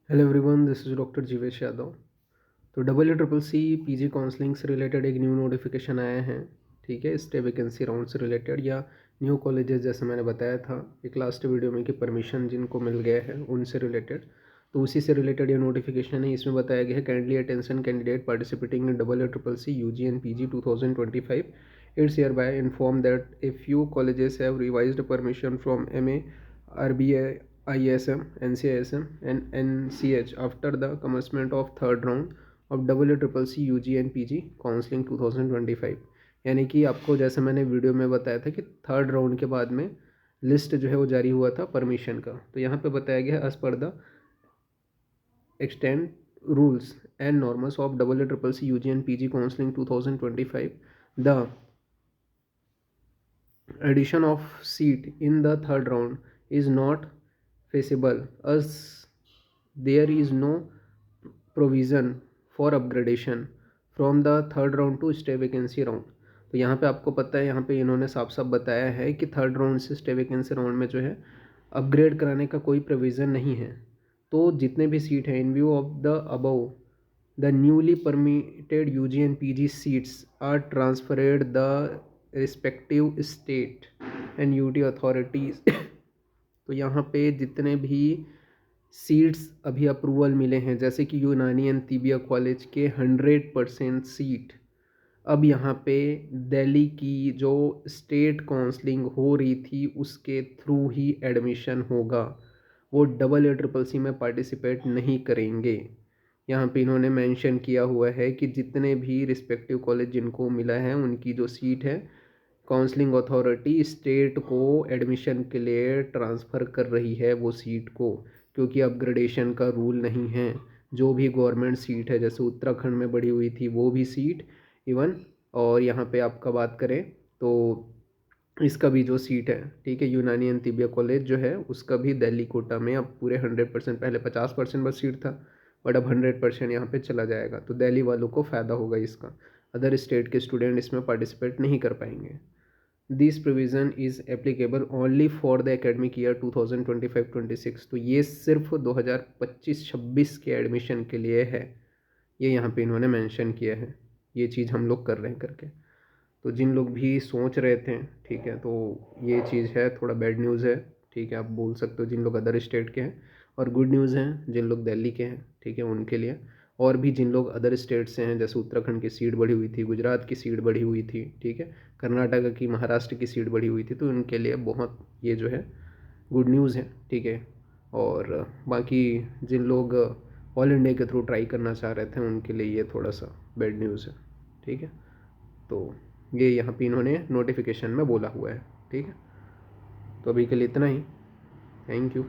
Hello everyone, this is doctor Jeevesh Yadav. तो double triple C PG counselling से related एक new notification आया है। ठीक है, स्टे वैकेंसी राउंड से रिलेटेड या न्यू कॉलेजेस, जैसे मैंने बताया था एक लास्ट वीडियो में कि परमिशन जिनको मिल गया है उनसे रिलेटेड, तो उसी से रिलेटेड ये नोटिफिकेशन है। इसमें बताया गया है kindly attention candidate participating in double triple C UG and PG 2025 it's hereby inform that a few colleges have revised permission from MA, RBI, ISM, NCISM and NCH after the commencement of third round of CCC UG and PG counselling 2025। यानी कि आपको जैसे मैंने video में बताया था कि third round के बाद में लिस्ट जो है वो जारी हुआ था परमिशन का। तो यहाँ पे बताया गया as per the extend rules and norms of CCC UG and PG counselling 2025 the addition of seat in the third round is not feasible as there is no provision for upgradation from the third round to stay vacancy round। तो यहाँ पे आपको पता है, यहाँ पे इन्होंने साफ साफ बताया है कि थर्ड राउंड से स्टे वैकेंसी राउंड में जो है अपग्रेड कराने का कोई प्रोविज़न नहीं है। तो जितने भी सीट हैं in view of the above the newly permitted UG and PG seats are transferred the respective state and UT authorities. तो यहाँ पे जितने भी सीट्स अभी अप्रूवल मिले हैं, जैसे कि यूनानी एंड तिबिया कॉलेज के 100% सीट अब यहाँ पे दिल्ली की जो स्टेट काउंसलिंग हो रही थी उसके थ्रू ही एडमिशन होगा। वो डबल ट्रिपल सी में पार्टिसिपेट नहीं करेंगे। यहाँ पे इन्होंने मेंशन किया हुआ है कि जितने भी रिस्पेक्टिव कॉलेज जिनको मिला है उनकी जो सीट है काउंसलिंग अथॉरिटी स्टेट को एडमिशन के लिए ट्रांसफ़र कर रही है वो सीट को, क्योंकि अपग्रेडेशन का रूल नहीं है। जो भी गवर्नमेंट सीट है, जैसे उत्तराखंड में बढ़ी हुई थी वो भी सीट इवन, और यहाँ पे आपका बात करें तो इसका भी जो सीट है, ठीक है, यूनानी एंड तिबिया कॉलेज जो है उसका भी दिल्ली कोटा में अब पूरे 100%, पहले 50% बस सीट था बट अब 100% यहाँ पे चला जाएगा। तो दिल्ली वालों को फ़ायदा होगा इसका, अदर स्टेट के स्टूडेंट इसमें पार्टिसिपेट नहीं कर पाएंगे। This provision is applicable only for the academic year 2025-26। तो ये सिर्फ 2025-26 के एडमिशन के लिए है, ये यहाँ पे इन्होंने मेंशन किया है। ये चीज़ हम लोग कर रहे हैं करके। तो जिन लोग भी सोच रहे थे, ठीक है, तो ये चीज़ है, थोड़ा बैड न्यूज़ है, ठीक है, आप बोल सकते हो जिन लोग अदर स्टेट के हैं, और गुड न्यूज़ है जिन लोग दिल्ली के हैं, ठीक है, उनके लिए। और भी जिन लोग अदर स्टेट से हैं, जैसे उत्तराखंड की सीट बढ़ी हुई थी, गुजरात की सीट बढ़ी हुई थी, ठीक है, कर्नाटक की, महाराष्ट्र की सीट बढ़ी हुई थी, तो उनके लिए बहुत ये जो है गुड न्यूज़ है, ठीक है। और बाकी जिन लोग ऑल इंडिया के थ्रू ट्राई करना चाह रहे थे उनके लिए ये थोड़ा सा बैड न्यूज़ है, ठीक है। तो ये यहाँ पे इन्होंने नोटिफिकेशन में बोला हुआ है, ठीक है। तो अभी के लिए इतना ही। Thank you.